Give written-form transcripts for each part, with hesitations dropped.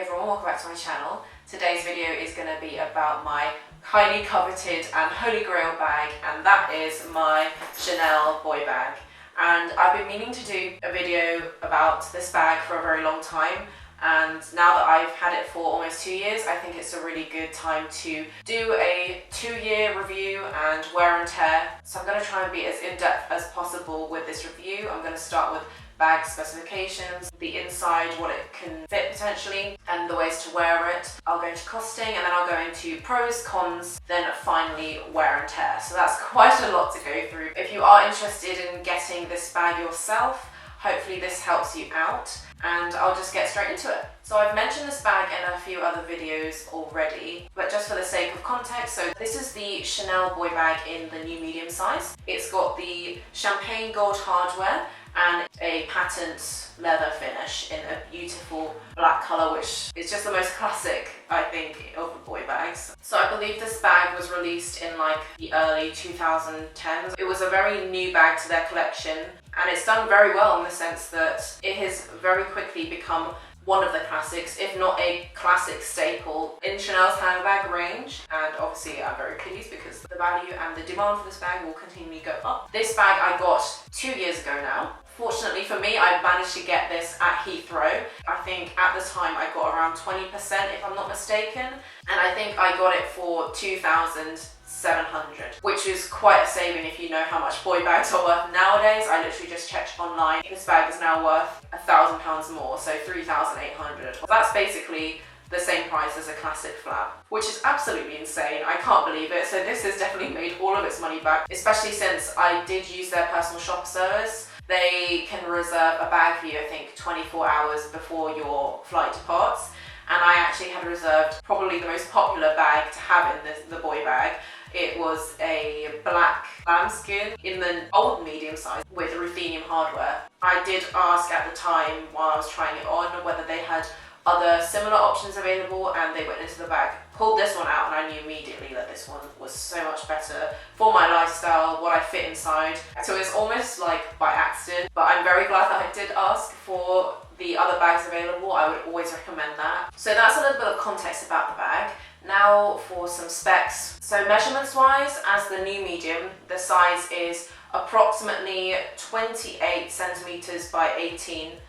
everyone, welcome back to my channel. Today's video is going to be about my highly coveted and holy grail bag, and that is my Chanel boy bag. And I've been meaning to do a video about this bag for a very long time, and now that I've had it for almost 2 years, I think it's a really good time to do a 2-year review and wear and tear. So I'm going to try and be as in-depth as possible with this review. I'm going to start with bag specifications, the inside, what it can fit potentially, and the ways to wear it. I'll go into costing, and then I'll go into pros, cons, then finally wear and tear. So that's quite a lot to go through. If you are interested in getting this bag yourself, hopefully this helps you out, and I'll just get straight into it. So I've mentioned this bag in a few other videos already, but just for the sake of context, so this is the Chanel boy bag in the new medium size. It's got the champagne gold hardware and a patent leather finish in a beautiful black colour, which is just the most classic, I think, of the boy bags. So I believe this bag was released in like the early 2010s. It was a very new bag to their collection, and it's done very well in the sense that it has very quickly become one of the classics, if not a classic staple in Chanel's handbag range. And obviously I'm very pleased because the value and the demand for this bag will continually go up. This bag I got 2 years ago now. Fortunately for me, I managed to get this at Heathrow. I think at the time I got around 20% if I'm not mistaken, and I think I got it for $2,700, which is quite a saving if you know how much boy bags are worth nowadays. I literally just checked online. This bag is now worth £1,000 more, so $3,800. That's basically the same price as a classic flap, which is absolutely insane. I can't believe it. So this has definitely made all of its money back, especially since I did use their personal shopper service. They can reserve a bag for you, I think, 24 hours before your flight departs. And I actually had reserved probably the most popular bag to have in the boy bag. It was a black lambskin in the old medium size with ruthenium hardware. I did ask at the time while I was trying it on whether they had other similar options available, and they went into the bag, pulled this one out, and I knew immediately that this one was so much better for my lifestyle, what I fit inside. So it's almost like by accident, but I'm very glad that I did ask for the other bags available. I would always recommend that. So that's a little bit of context about the bag. Now for some specs. So measurements wise, as the new medium, the size is approximately 28 centimeters by 18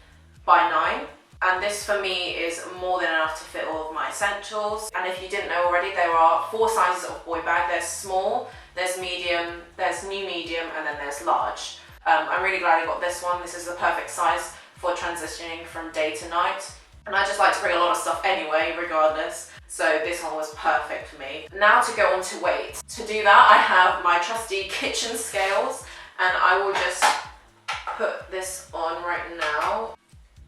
by 9. And this for me is more than enough to fit all of my essentials. And if you didn't know already, there are 4 sizes of boy bag. There's small, there's medium, there's new medium, and then there's large. I'm really glad I got this one. This is the perfect size for transitioning from day to night. And I just like to bring a lot of stuff anyway, regardless. So this one was perfect for me. Now to go on to weight. To do that, I have my trusty kitchen scales, and I will just put this on right now.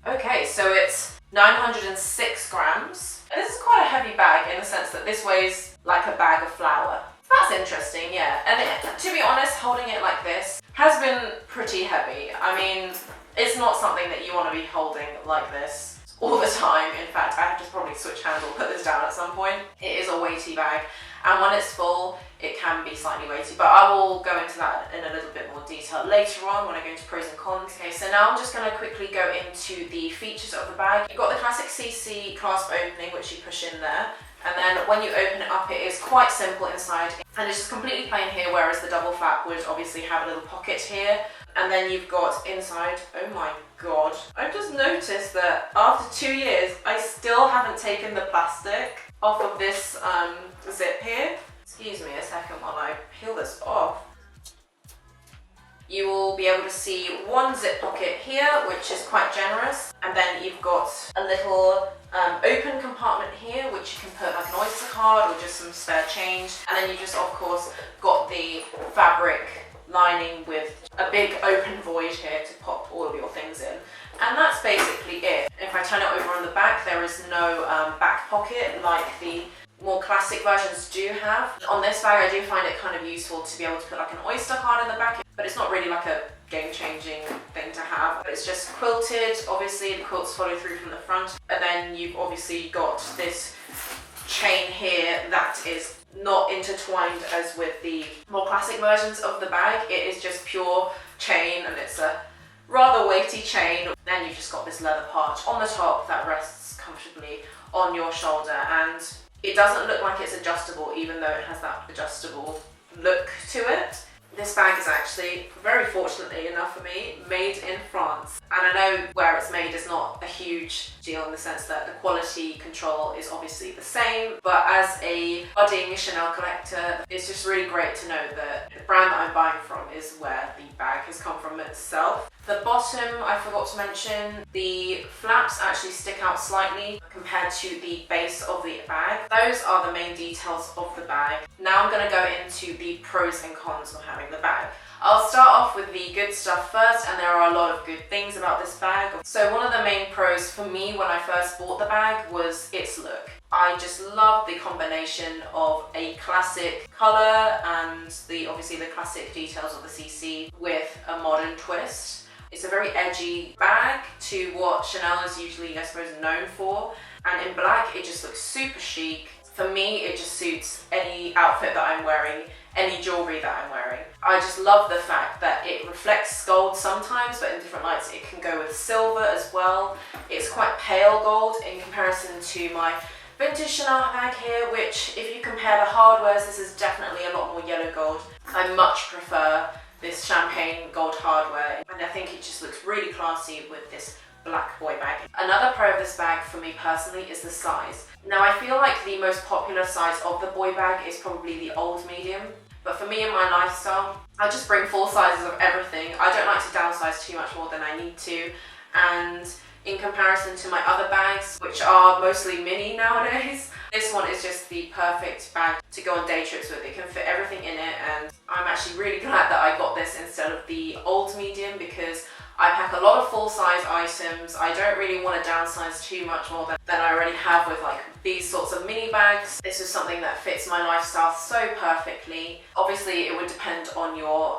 Okay, so it's 906 grams. And this is quite a heavy bag in the sense that this weighs like a bag of flour. That's interesting, yeah. And to be honest, holding it like this has been pretty heavy. I mean, it's not something that you want to be holding like this all the time. In fact, I have to probably switch hands or put this down at some point. It is a weighty bag, and when it's full, it can be slightly weighty, but I will go into that in a little bit more detail later on when I go into pros and cons. Okay, so now I'm just going to quickly go into the features of the bag. You've got the classic CC clasp opening, which you push in there, and then when you open it up, it is quite simple inside, and it's just completely plain here, whereas the double flap would obviously have a little pocket here. And then you've got inside, oh my god, I've just noticed that after 2 years, I still haven't taken the plastic off of this zip here. Excuse me a second while I peel this off. You will be able to see one zip pocket here, which is quite generous. And then you've got a little open compartment here, which you can put like an Oyster card or just some spare change. And then you just, of course, got the fabric lining with a big open void here to pop all of your things in. And that's basically it. If I turn it over on the back, there is no back pocket like the more classic versions do have. On this bag, I do find it kind of useful to be able to put like an Oyster card in the back, but it's not really like a game-changing thing to have. It's just quilted. Obviously, the quilts follow through from the front, and then you've obviously got this chain here that is not intertwined as with the more classic versions of the bag. It is just pure chain, and it's a rather weighty chain. Then you've just got this leather part on the top that rests comfortably on your shoulder, and it doesn't look like it's adjustable even though it has that adjustable look to it. This bag is actually, very fortunately enough for me, made in France. And I know where it's made is not a huge deal in the sense that the quality control is obviously the same, but as a budding Chanel collector, it's just really great to know that the brand that I'm buying from is where the bag has come from itself. The bottom, I forgot to mention, the flaps actually stick out slightly compared to the base of the bag. Those are the main details of the bag. Now I'm going to go into the pros and cons of having the bag. I'll start off with the good stuff first, and there are a lot of good things about this bag. So one of the main pros for me when I first bought the bag was its look. I just love the combination of a classic colour and obviously the classic details of the CC with a modern twist. It's a very edgy bag to what Chanel is usually, I suppose, known for. And in black, it just looks super chic. For me, it just suits any outfit that I'm wearing, any jewellery that I'm wearing. I just love the fact that it reflects gold sometimes, but in different lights it can go with silver as well. It's quite pale gold in comparison to my vintage Chanel bag here, which if you compare the hardwares, this is definitely a lot more yellow gold. I much prefer this champagne gold hardware, and I think it just looks really classy with this black boy bag. Another pro of this bag for me personally is the size. Now I feel like the most popular size of the boy bag is probably the old medium, but for me in my lifestyle, I just bring full sizes of everything. I don't like to downsize too much more than I need to, and in comparison to my other bags, which are mostly mini nowadays, this one is just the perfect bag to go on day trips with. It can fit everything in it, and I'm actually really glad that I got this instead of the old medium, because I pack a lot of full-size items. I don't really want to downsize too much more than I already have with like these sorts of mini bags. This is something that fits my lifestyle so perfectly. Obviously, it would depend on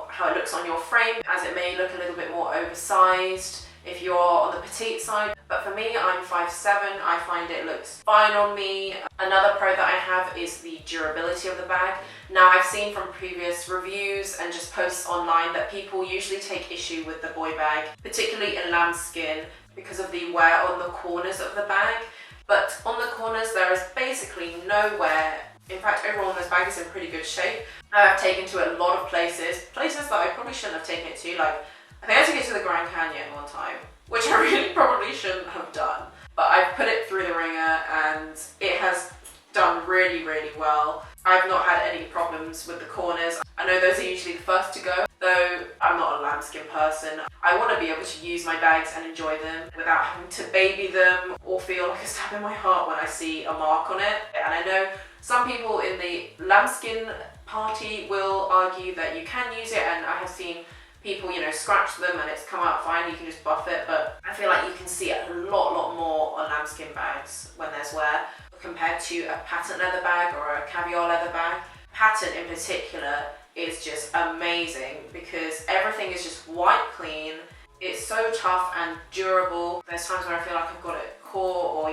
how it looks on your frame, as it may look a little bit more oversized if you're on the petite side. But for me, I'm 5'7", I find it looks fine on me. Another pro that I have is the durability of the bag. Now, I've seen from previous reviews and just posts online that people usually take issue with the boy bag, particularly in lambskin, because of the wear on the corners of the bag. But on the corners, there is basically no wear. In fact, overall, this bag is in pretty good shape. I've taken to it a lot of places that I probably shouldn't have taken it to, like I think I took it to the Grand Canyon one time, which I really probably shouldn't have done. But I've put it through the ringer and it has done really, really well. I've not had any problems with the corners. I know those are usually the first to go, though I'm not a lambskin person. I want to be able to use my bags and enjoy them without having to baby them or feel like a stab in my heart when I see a mark on it. And I know some people in the lambskin party will argue that you can use it, and I have seen people, scratch them and it's come out fine, you can just buff it, but I feel like you can see it a lot more on lambskin bags when there's wear compared to a patent leather bag or a caviar leather bag. Patent in particular is just amazing because everything is just white clean. It's so tough and durable. There's times where I feel like I've got it caught, or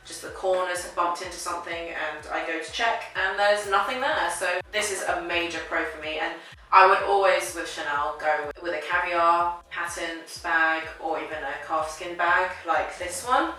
just the corners have bumped into something and I go to check and there's nothing there. So this is a major pro for me, and I would always with Chanel go with a caviar patent bag or even a calfskin bag like this one,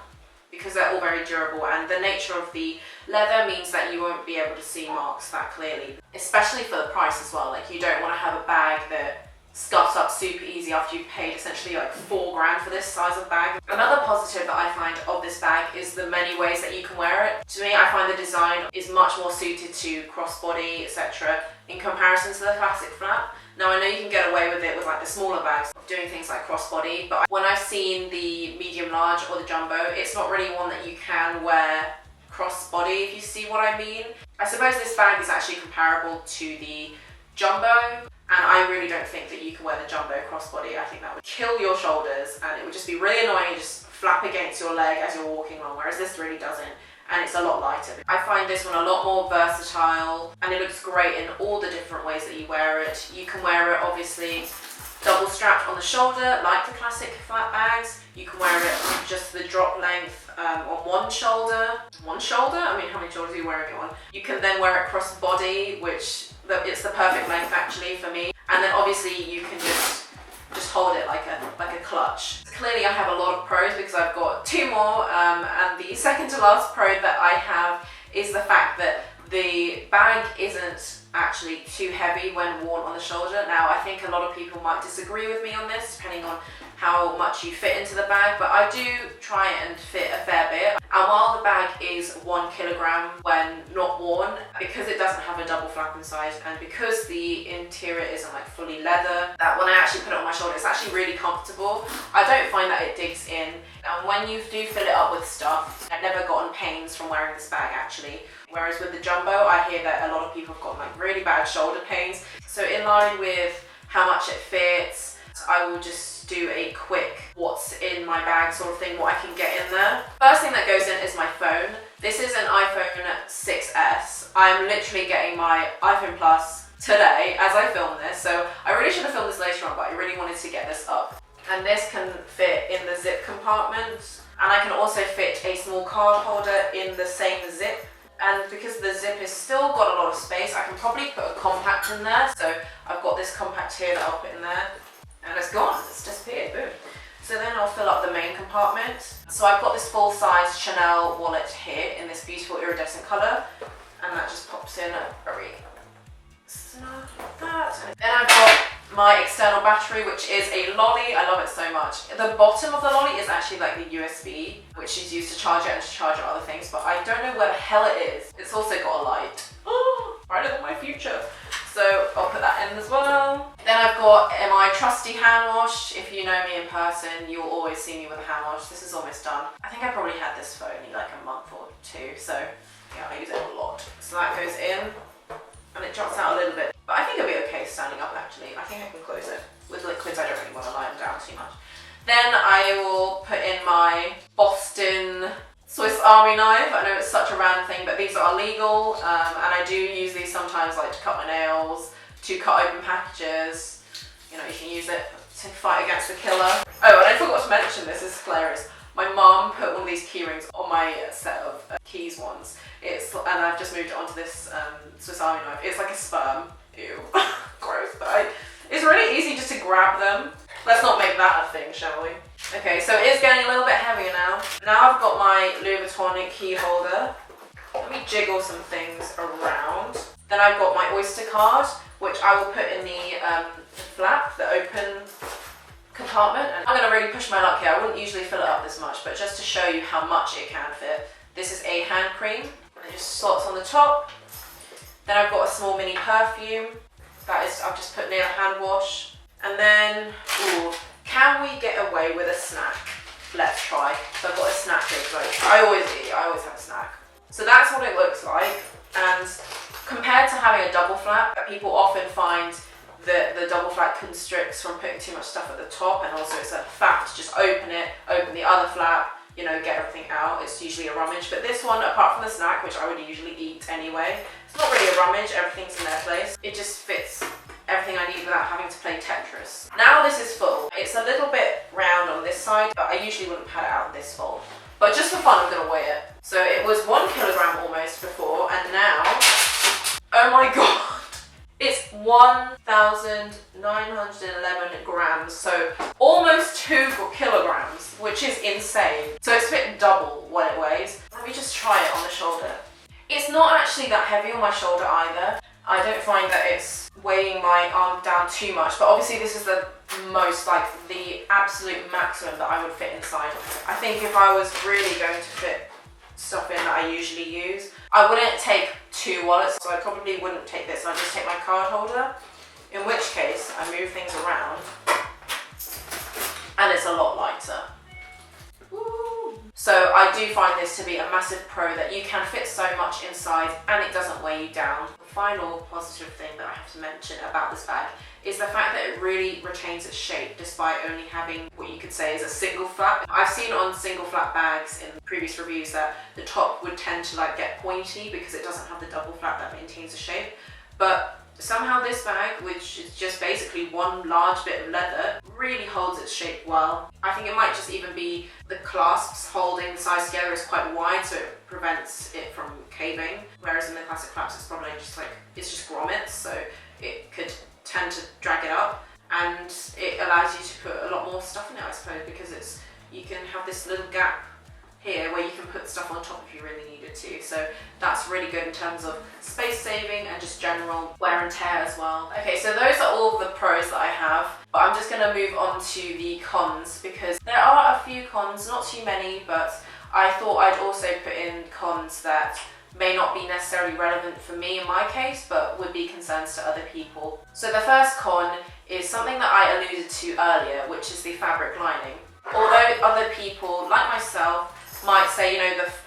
because they're all very durable, and the nature of the leather means that you won't be able to see marks that clearly, especially for the price as well. Like, you don't want to have a bag that scuffs up super easy after you've paid essentially like $4,000 for this size of bag. Another positive that I find of this bag is the many ways that you can wear it. To me, I find the design is much more suited to crossbody, etc. in comparison to the classic flap. Now, I know you can get away with it with like the smaller bags, doing things like crossbody, but when I've seen the medium large or the jumbo, it's not really one that you can wear crossbody, if you see what I mean. I suppose this bag is actually comparable to the jumbo, and I really don't think that you can wear the jumbo crossbody. I think that would kill your shoulders and it would just be really annoying to just flap against your leg as you're walking along, whereas this really doesn't, and it's a lot lighter. I find this one a lot more versatile, and it looks great in all the different ways that you wear it. You can wear it obviously double strapped on the shoulder like the classic flat bags. You can wear it with just the drop length on one shoulder. One shoulder? I mean, how many shoulders are you wearing it on? You can then wear it cross body, which it's the perfect length actually for me. And then obviously you can just just hold it like a clutch. Clearly I have a lot of pros because I've got 2 more, and the second to last pro that I have is the fact that the bag isn't actually too heavy when worn on the shoulder. Now, I think a lot of people might disagree with me on this, depending on how much you fit into the bag, but I do try and fit a fair bit. And while the bag is 1 kilogram when not worn, because it doesn't have a double flap inside, and because the interior isn't like fully leather, that when I actually put it on my shoulder, it's actually really comfortable. I don't find that it digs in. And when you do fill it up with stuff, I've never gotten pains from wearing this bag actually. Whereas with the jumbo, I hear that a lot of people have got like really bad shoulder pains. So in line with how much it fits, I will just do a quick what's in my bag sort of thing, what I can get in there. First thing that goes in is my phone. This is an iPhone 6S. I'm literally getting my iPhone Plus today as I film this, so I really should have filmed this later on, but I really wanted to get this up. And this can fit in the zip compartment, and I can also fit a small card holder in the same zip. And because the zip has still got a lot of space, I can probably put a compact in there. So I've got this compact here that I'll put in there, and it's gone, it's disappeared, boom. So then I'll fill up the main compartment. So I've got this full-size Chanel wallet here in this beautiful iridescent colour, and that just pops in very snug like that. And then I've got my external battery, which is a lolly. I love it so much. The bottom of the lolly is actually like the USB, which is used to charge it and to charge other things, but I don't know where the hell it is. It's also got a light. Oh, brighter than my future. So I'll put that in as well. Then I've got my trusty hand wash. If you know me in person, you'll always see me with a hand wash. This is almost done. I think I probably had this for only like a month or 2, so yeah, I use it a lot. So that goes in, and it drops out a little bit. But I think it'll be okay standing up actually. I think I can close it. With liquids, I don't really want to lie them down too much. Then I will put in my Boston Swiss Army knife. I know it's such a random thing, but these are legal, and I do use these sometimes like to cut my nails, to cut open packages. You know, you can use it to fight against the killer. Oh, and I forgot to mention this, is hilarious. My mum put one of these key rings on my set of keys once. And I've just moved it onto this Swiss Army knife. It's like a sperm. Ew. Gross, but it's really easy just to grab them. Let's not make that a thing, shall we? Okay, so it is getting a little bit heavier now. Now I've got my Louis Vuitton key holder. Let me jiggle some things around. Then I've got my Oyster card, which I will put in the flap, the open compartment. And I'm going to really push my luck here. I wouldn't usually fill it up this much, but just to show you how much it can fit. This is a hand cream. It just slots on the top. Then I've got a small mini perfume. That is, I've just put near a hand wash. And then, ooh, can we get away with a snack? Let's try. So I've got a snack here, because I always eat, I always have a snack. So that's what it looks like. And compared to having a double flap, people often find that the double flap constricts from putting too much stuff at the top, and also it's a faff to just open it, open the other flap, you know, get everything out. It's usually a rummage. But this one, apart from the snack, which I would usually eat anyway, it's not really a rummage, everything's in their place. It just fits everything I need without having to play Tetris. Now this is full. It's a little bit round on this side, but I usually wouldn't pad it out this full. But just for fun, I'm gonna weigh it. So it was 1 kilogram almost before, and now, oh my god, it's 1,911 grams, so almost 2 kilograms, which is insane. So it's a bit double what it weighs. Let me just try it on the shoulder. It's not actually that heavy on my shoulder either. I don't find that it's weighing my arm down too much, but obviously this is the most, like the absolute maximum that I would fit inside. I think if I was really going to fit stuff in that I usually use, I wouldn't take 2 wallets, so I probably wouldn't take this. I'd just take my card holder, in which case I move things around and it's a lot lighter. Woo. So I do find this to be a massive pro, that you can fit so much inside and it doesn't weigh you down. The final positive thing that I have to mention about this bag is the fact that it really retains its shape despite only having what you could say is a single flap. I've seen on single flap bags in previous reviews that the top would tend to like get pointy because it doesn't have the double flap that maintains the shape. But somehow this bag, which is just basically one large bit of leather, really holds its shape well. I think it might just even be the clasps holding the sides together is quite wide, so it prevents it from caving. Whereas in the classic flaps, it's probably just like, it's just grommets, so it could tend to drag it up. and it allows you to put a lot more stuff in it, I suppose, because you can have this little gap here where you can put stuff on top if you really needed to. So that's really good in terms of space saving and just general wear and tear as well. Okay, so those are all of the pros that I have, but I'm just going to move on to the cons, because there are a few cons, not too many, but I thought I'd also put in cons that may not be necessarily relevant for me in my case, but would be concerns to other people. So the first con is something that I alluded to earlier, which is the fabric lining. Although other people, like myself, might say,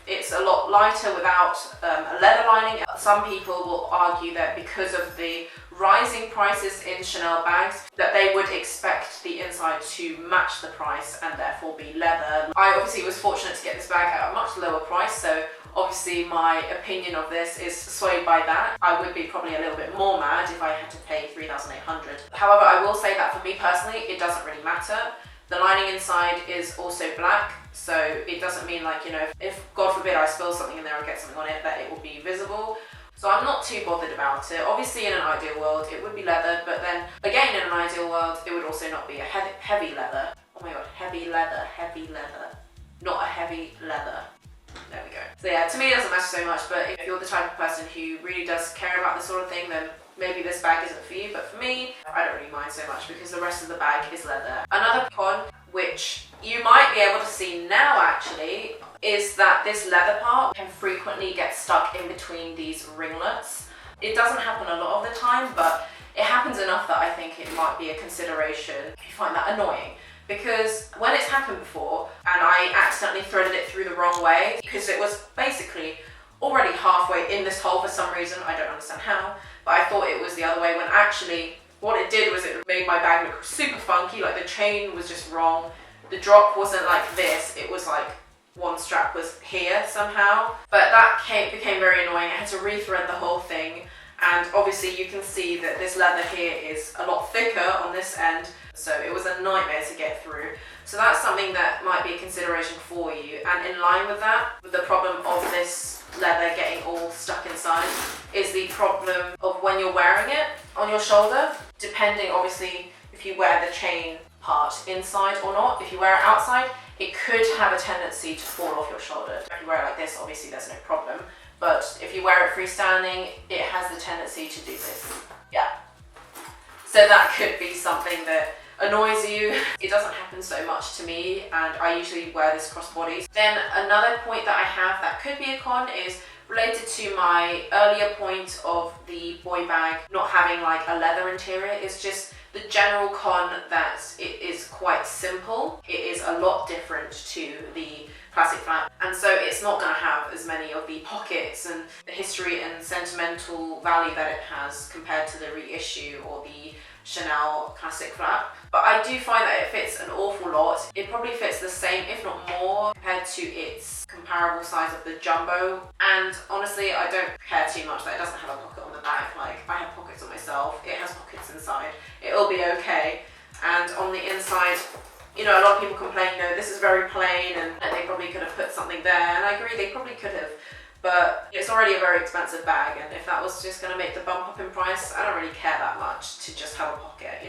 it's a lot lighter without a leather lining, some people will argue that because of the rising prices in Chanel bags, that they would expect the inside to match the price and therefore be leather. I obviously was fortunate to get this bag at a much lower price, so obviously my opinion of this is swayed by that. I would be probably a little bit more mad if I had to pay $3,800. However, I will say that for me personally, it doesn't really matter. The lining inside is also black, so it doesn't mean if God forbid I spill something in there or get something on it, that it will be visible. So I'm not too bothered about it. Obviously in an ideal world it would be leather, but then again in an ideal world it would also not be a heavy leather. Oh my god, heavy leather. Not a heavy leather. There we go. So yeah, to me it doesn't matter so much, but if you're the type of person who really does care about this sort of thing, then maybe this bag isn't for you, but for me, I don't really mind so much because the rest of the bag is leather. Another con, which you might be able to see now actually, is that this leather part can frequently get stuck in between these ringlets. It doesn't happen a lot of the time, but it happens enough that I think it might be a consideration if you find that annoying. Because when it's happened before, and I accidentally threaded it through the wrong way, because it was basically already halfway in this hole for some reason, I don't understand how, but I thought it was the other way, when actually what it did was it made my bag look super funky, like the chain was just wrong, the drop wasn't like this, it was like one strap was here somehow, but that became very annoying. I had to rethread the whole thing, and obviously you can see that this leather here is a lot thicker on this end, so it was a nightmare to get through. So that's something that might be a consideration for you. And in line with that, with the problem of this leather getting all stuck inside, is the problem of when you're wearing it on your shoulder, depending obviously if you wear the chain part inside or not. If you wear it outside, it could have a tendency to fall off your shoulder. If you wear it like this, obviously there's no problem. But if you wear it freestanding, it has the tendency to do this. Yeah. So that could be something that annoys you. It doesn't happen so much to me, and I usually wear this crossbody. Then another point that I have that could be a con is related to my earlier point of the boy bag not having like a leather interior. Is just the general con that it is quite simple. It is a lot different to the classic flap, and so it's not going to have as many of the pockets and the history and sentimental value that it has compared to the reissue or the Chanel classic flap. But I do find that it fits an awful lot. It probably fits the same, if not more, compared to its comparable size of the jumbo. And honestly, I don't care too much that it doesn't have a pocket on the back. Like, I have pockets on myself, it has pockets inside. It'll be okay. And on the inside, a lot of people complain, this is very plain and they probably could have put something there. And I agree, they probably could have. But it's already a very expensive bag, and if that was just going to make the bump up in price, I don't really care that much to just have a pocket,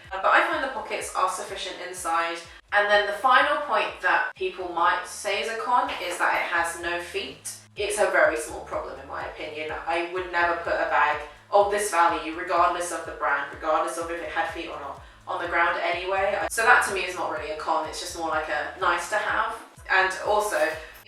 But I find the pockets are sufficient inside. And then the final point that people might say is a con is that it has no feet. It's a very small problem in my opinion. I would never put a bag of this value, regardless of the brand, regardless of if it had feet or not, on the ground anyway. So that to me is not really a con, it's just more like a nice to have. And also,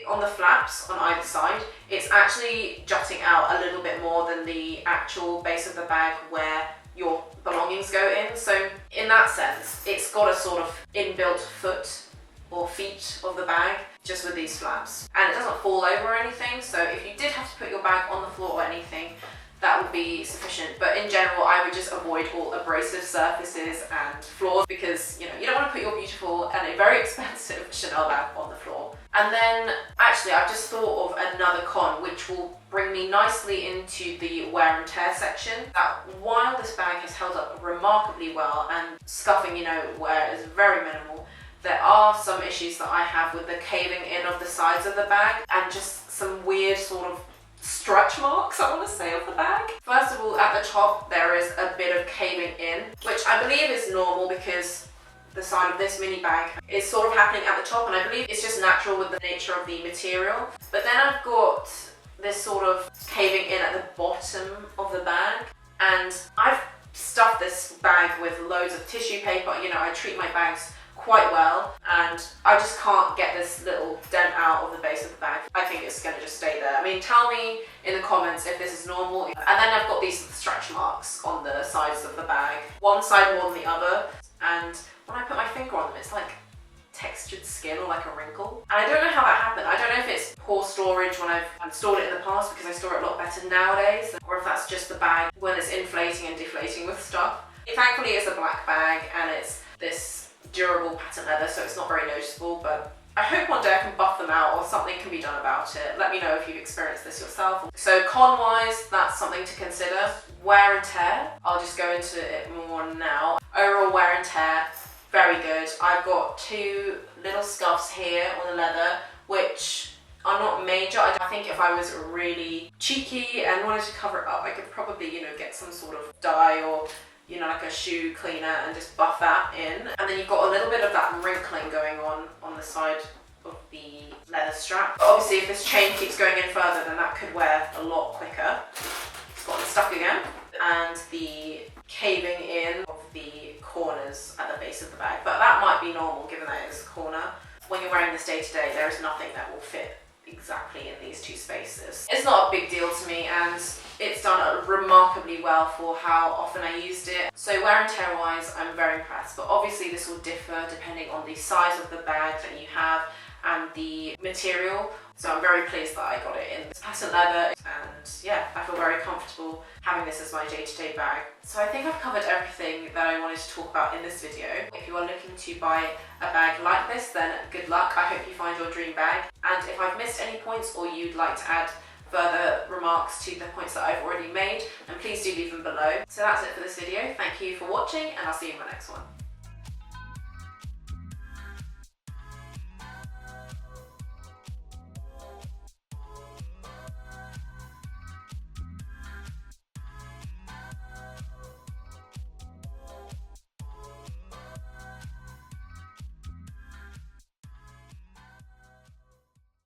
on the flaps on either side, it's actually jutting out a little bit more than the actual base of the bag where your belongings go in. So in that sense, it's got a sort of inbuilt foot or feet of the bag just with these flaps. And it doesn't fall over or anything, so if you did have to put your bag on the floor or anything, that would be sufficient. But in general, I would just avoid all abrasive surfaces and floors because, you don't want to put your beautiful and a very expensive Chanel bag on the floor. And then, actually, I've just thought of another con, which will bring me nicely into the wear and tear section. That while this bag has held up remarkably well and scuffing, wear is very minimal, there are some issues that I have with the caving in of the sides of the bag and just some weird sort of stretch marks, I want to say, of the bag. First of all, at the top there is a bit of caving in, which I believe is normal because the side of this mini bag is sort of happening at the top, and I believe it's just natural with the nature of the material. But then I've got this sort of caving in at the bottom of the bag, and I've stuffed this bag with loads of tissue paper. You know, I treat my bags quite well, and I just can't get this little dent out of the base of the bag. I think it's going to just stay there. I mean, tell me in the comments if this is normal. And then I've got these stretch marks on the sides of the bag, one side more than the other, and when I put my finger on them, it's like textured skin or like a wrinkle. And I don't know how that happened. I don't know if it's poor storage when I've stored it in the past, because I store it a lot better nowadays, or if that's just the bag when it's inflating and deflating with stuff. Thankfully it's a black bag and it's this durable patent leather, so it's not very noticeable, but I hope one day I can buff them out or something can be done about it. Let me know if you've experienced this yourself. So con-wise, that's something to consider. Wear and tear, I'll just go into it more now. Overall wear and tear, very good. I've got 2 little scuffs here on the leather, which are not major. I think if I was really cheeky and wanted to cover it up, I could probably, you know, get some sort of dye or, you know, like a shoe cleaner and just buff that in. And then you've got a little bit of that wrinkling going on the side of the leather strap. But obviously if this chain keeps going in further, then that could wear a lot quicker. It's got stuck again. And the caving in of the corners at the base of the bag. But that might be normal given that it's a corner. When you're wearing this day to day, there is nothing that will fit exactly in these 2 spaces. It's not a big deal to me, and it's done remarkably well for how often I used it. So wear and tear wise, I'm very impressed, but obviously this will differ depending on the size of the bag that you have and the material. So I'm very pleased that I got it in patent leather, and yeah, I feel very comfortable having this as my day-to-day bag. So I think I've covered everything that I wanted to talk about in this video. If you are looking to buy a bag like this, then good luck. I hope you find your dream bag. And if I've missed any points or you'd like to add further remarks to the points that I've already made, then please do leave them below. So that's it for this video. Thank you for watching, and I'll see you in my next one.